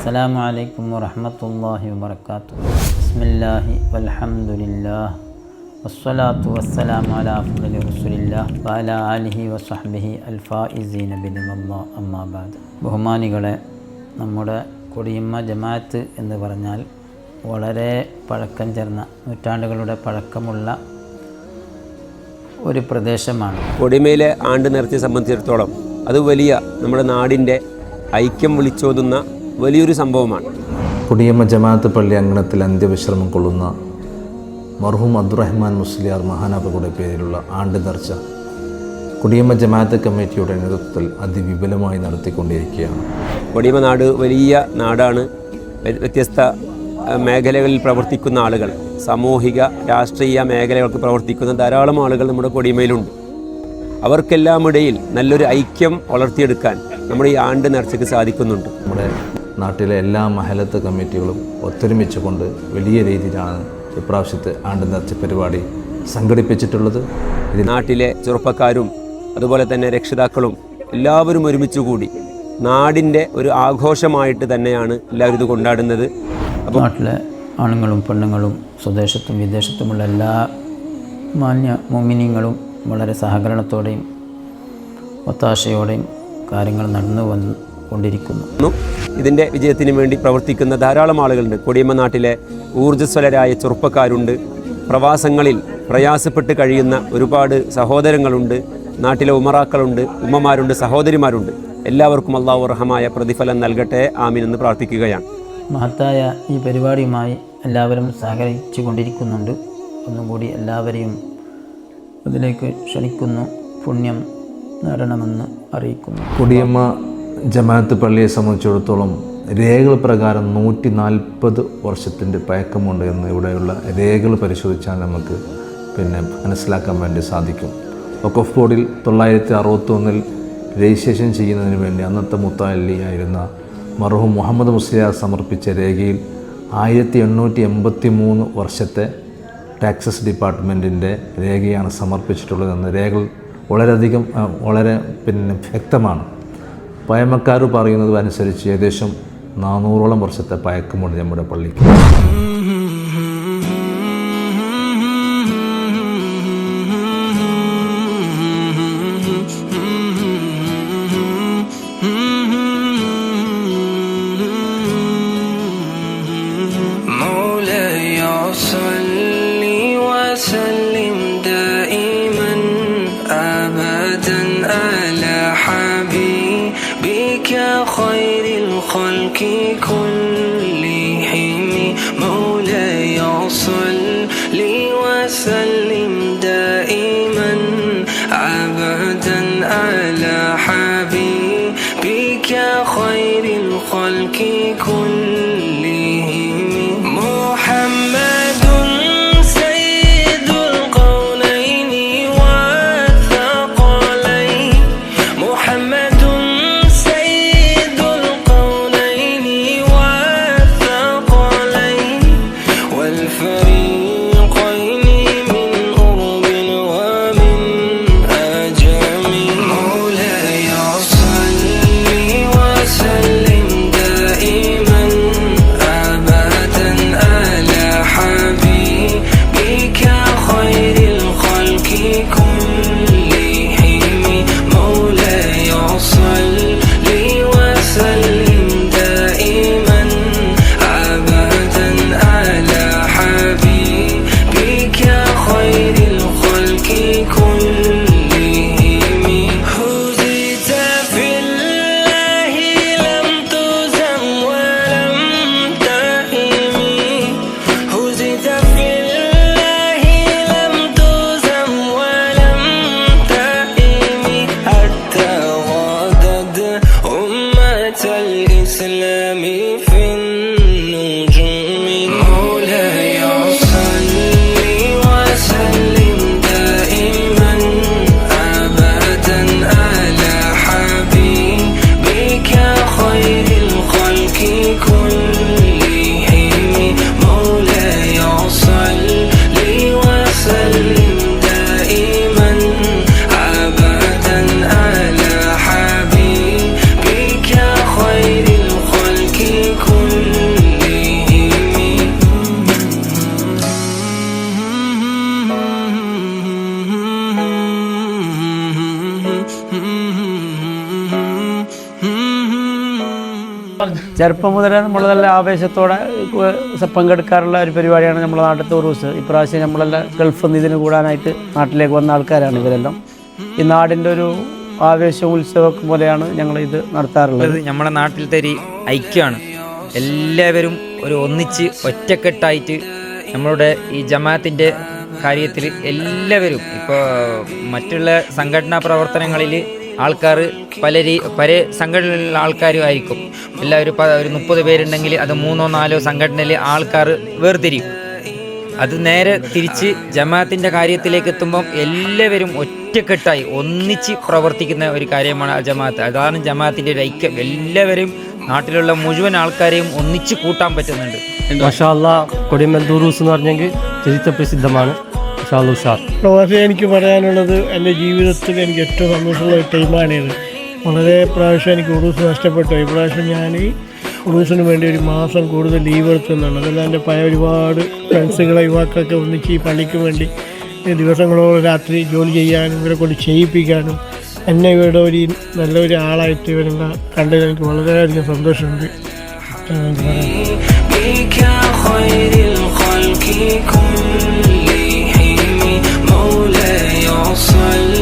അസ്സലാമു അലൈക്കും വറഹ്മത്തുള്ളാഹി വബറകാതുഹു. ബിസ്മില്ലാഹി വൽഹംദുലില്ലാഹ് വസ്സലാത്തു വസ്സലാമു അലാ അഫ്ളലി റസൂലില്ലാഹ് വഅലാ ആലിഹി വസഹ്ബിഹി അൽഫായിസീന ബിനില്ലാഹ് അമ്മാ ബഅദ്. ബഹുമാനികളെ, നമ്മുടെ കൊടിയമ്മ ജമാഅത്ത് എന്ന് പറഞ്ഞാൽ വളരെ പഴക്കം ചേർന്ന നൂറ്റാണ്ടുകളുടെ പഴക്കമുള്ള ഒരു പ്രദേശമാണ്. കൊടിമയിലെ ആണ്ട് നേർച്ചയെ സംബന്ധിച്ചിടത്തോളം അത് വലിയ നമ്മുടെ നാടിൻ്റെ ഐക്യം വിളിച്ചോതുന്ന വലിയൊരു സംഭവമാണ്. കൊടിയമ്മ ജമാഅത്ത് പള്ളി അങ്കണത്തിൽ അന്ത്യവിശ്രമം കൊള്ളുന്ന മർഹൂം അബ്ദുറഹ്മാൻ മുസ്ലിയാർ മഹാനാപ്പയുടെ പേരിലുള്ള ആണ്ട് നേർച്ച കൊടിയമ്മ ജമാഅത്ത് കമ്മിറ്റിയുടെ നേതൃത്വത്തിൽ അതിവിപുലമായി നടത്തിക്കൊണ്ടിരിക്കുകയാണ്. കൊടിയമ്മ നാട് വലിയ നാടാണ്. വ്യത്യസ്ത മേഖലകളിൽ പ്രവർത്തിക്കുന്ന ആളുകൾ, സാമൂഹിക രാഷ്ട്രീയ മേഖലകൾക്ക് പ്രവർത്തിക്കുന്ന ധാരാളം ആളുകൾ നമ്മുടെ കൊടിയമ്മയിലുണ്ട്. അവർക്കെല്ലാം ഇടയിൽ നല്ലൊരു ഐക്യം വളർത്തിയെടുക്കാൻ നമ്മുടെ ഈ ആണ്ട് നേർച്ചയ്ക്ക് സാധിക്കുന്നുണ്ട്. നമ്മുടെ നാട്ടിലെ എല്ലാ മഹലത്ത് കമ്മിറ്റികളും ഒത്തൊരുമിച്ച് കൊണ്ട് വലിയ രീതിയിലാണ് ഇപ്രാവശ്യത്തെ ആണ്ട് നേർച്ച പരിപാടി സംഘടിപ്പിച്ചിട്ടുള്ളത്. നാട്ടിലെ ചെറുപ്പക്കാരും അതുപോലെ തന്നെ രക്ഷിതാക്കളും എല്ലാവരും ഒരുമിച്ച് കൂടി നാടിൻ്റെ ഒരു ആഘോഷമായിട്ട് തന്നെയാണ് എല്ലാവരും ഇത് കൊണ്ടാടുന്നത്. അപ്പോൾ നാട്ടിലെ ആണുങ്ങളും പെണ്ണുങ്ങളും സ്വദേശത്തും വിദേശത്തുമുള്ള എല്ലാ മാന്യ മുഅ്മിനീങ്ങളും വളരെ സഹകരണത്തോടെയും ഒത്താശയോടെയും കാര്യങ്ങൾ നടന്നു കൊണ്ടിരിക്കുന്നു. ഇതിൻ്റെ വിജയത്തിന് വേണ്ടി പ്രവർത്തിക്കുന്ന ധാരാളം ആളുകളുണ്ട്. കൊടിയമ്മ നാട്ടിലെ ഊർജ്ജസ്വലരായ ചെറുപ്പക്കാരുണ്ട്. പ്രവാസങ്ങളിൽ പ്രയാസപ്പെട്ട് കഴിയുന്ന ഒരുപാട് സഹോദരങ്ങളുണ്ട്. നാട്ടിലെ ഉമറാക്കളുണ്ട്, ഉമ്മമാരുണ്ട്, സഹോദരിമാരുണ്ട്. എല്ലാവർക്കും അല്ലാഹു റഹമായ പ്രതിഫലം നൽകട്ടെ, ആമീൻ എന്ന് പ്രാർത്ഥിക്കുകയാണ്. മഹത്തായ ഈ പരിപാടിയുമായി എല്ലാവരും സഹകരിച്ചു കൊണ്ടിരിക്കുന്നുണ്ട്. ഒന്നും കൂടി എല്ലാവരെയും അതിലേക്ക് ക്ഷണിക്കുന്നു, പുണ്യം നേടണമെന്ന് അറിയിക്കുന്നു. കൊടിയമ്മ ജമാഅത്ത് പള്ളിയെ സംബന്ധിച്ചിടത്തോളം രേഖകൾ പ്രകാരം 140 വർഷത്തിൻ്റെ പഴക്കമുണ്ട് എന്ന് ഇവിടെയുള്ള രേഖകൾ പരിശോധിച്ചാൽ നമുക്ക് മനസ്സിലാക്കാൻ വേണ്ടി സാധിക്കും. വഖഫ് ബോർഡിൽ 1961 രജിസ്ട്രേഷൻ ചെയ്യുന്നതിന് വേണ്ടി അന്നത്തെ മുത്തഅല്ലി ആയിരുന്ന മർഹൂം മുഹമ്മദ് മുസ്ലിയാർ സമർപ്പിച്ച രേഖയിൽ 1883 വർഷത്തെ ടാക്സസ് ഡിപ്പാർട്ട്മെൻറ്റിൻ്റെ രേഖയാണ് സമർപ്പിച്ചിട്ടുള്ളതെന്ന് രേഖകൾ വളരെ വ്യക്തമാണ്. പഴമക്കാർ പറയുന്നത് അനുസരിച്ച് ഏകദേശം 400ഓളം വർഷത്തെ പഴക്കമുണ്ട് നമ്മുടെ പള്ളിക്ക്. خير الخلق كلهم مولاي صل وسلم دائما أبدا على حبيبك خير الخلق كلهم محمد سيد القولين والثقلين محمد ചെറുപ്പം മുതലേ നമ്മൾ നല്ല ആവേശത്തോടെ പങ്കെടുക്കാറുള്ള ഒരു പരിപാടിയാണ് നമ്മുടെ നാട്ടിലത്തെ ഉറൂസ്. ഇപ്രാവശ്യം നമ്മളെല്ലാം ഗൾഫിൽ നിന്ന് ഇതിന് കൂടാനായിട്ട് നാട്ടിലേക്ക് വന്ന ആൾക്കാരാണ് ഇവരെല്ലാം. ഈ നാടിൻ്റെ ഒരു ആവേശവും ഉത്സവം പോലെയാണ് ഞങ്ങൾ ഇത് നടത്താറുള്ളത്. നമ്മുടെ നാട്ടിലത്തെ ഒരു ഐക്യമാണ്. എല്ലാവരും ഒരു ഒന്നിച്ച് ഒറ്റക്കെട്ടായിട്ട് നമ്മളുടെ ഈ ജമാഅത്തിൻ്റെ കാര്യത്തിൽ എല്ലാവരും ഇപ്പോൾ മറ്റുള്ള സംഘടനാ പ്രവർത്തനങ്ങളിൽ ആൾക്കാർ പല സംഘടനയിലുള്ള ആൾക്കാരും ആയിരിക്കും. എല്ലാവരും ഒരു 30 പേരുണ്ടെങ്കിൽ അത് 3-4 സംഘടനയിൽ ആൾക്കാർ വേർതിരിയും. അത് നേരെ തിരിച്ച് ജമാഅത്തിൻ്റെ കാര്യത്തിലേക്ക് എത്തുമ്പം എല്ലാവരും ഒറ്റക്കെട്ടായി ഒന്നിച്ച് പ്രവർത്തിക്കുന്ന ഒരു കാര്യമാണ് ജമാഅത്ത്. അതാണ് ജമാഅത്തിൻ്റെ ഒരു ഐക്യം. എല്ലാവരും നാട്ടിലുള്ള മുഴുവൻ ആൾക്കാരെയും ഒന്നിച്ച് കൂട്ടാൻ പറ്റുന്നുണ്ട്. മാഷാ അല്ലാഹ്, കൊടിയമൽ ഉറൂസ് എന്ന് പറഞ്ഞെങ്കിൽ ചരിത്ര പ്രസിദ്ധമാണ്. പ്രവാസി എനിക്ക് പറയാനുള്ളത്, എൻ്റെ ജീവിതത്തിൽ എനിക്ക് ഏറ്റവും സന്തോഷമുള്ള ഒരു ടൈമാണിത്. വളരെ പ്രാവശ്യം എനിക്ക് ഉറൂസ് നഷ്ടപ്പെട്ടു. ഇപ്രാവശ്യം ഞാൻ ഉറൂസിന് വേണ്ടി ഒരു മാസം കൂടുതൽ ലീവ് എടുത്തുന്നുണ്ട്. അതെല്ലാം എൻ്റെ പഴയ ഒരുപാട് ഫ്രണ്ട്സുകളെ യുവാക്കളൊക്കെ ഒന്നിച്ച് ഈ പള്ളിക്ക് വേണ്ടി ദിവസങ്ങളോളം രാത്രി ജോലി ചെയ്യാനും ഇവരെ കൊണ്ട് ചെയ്യിപ്പിക്കാനും എന്നെ ഇവിടെ ഒരു നല്ലൊരു ആളായിട്ട് ഇവരെല്ലാം കണ്ടതിൽ എനിക്ക് വളരെയധികം സന്തോഷമുണ്ട്. بك خير الخلق كلهم مولاي صل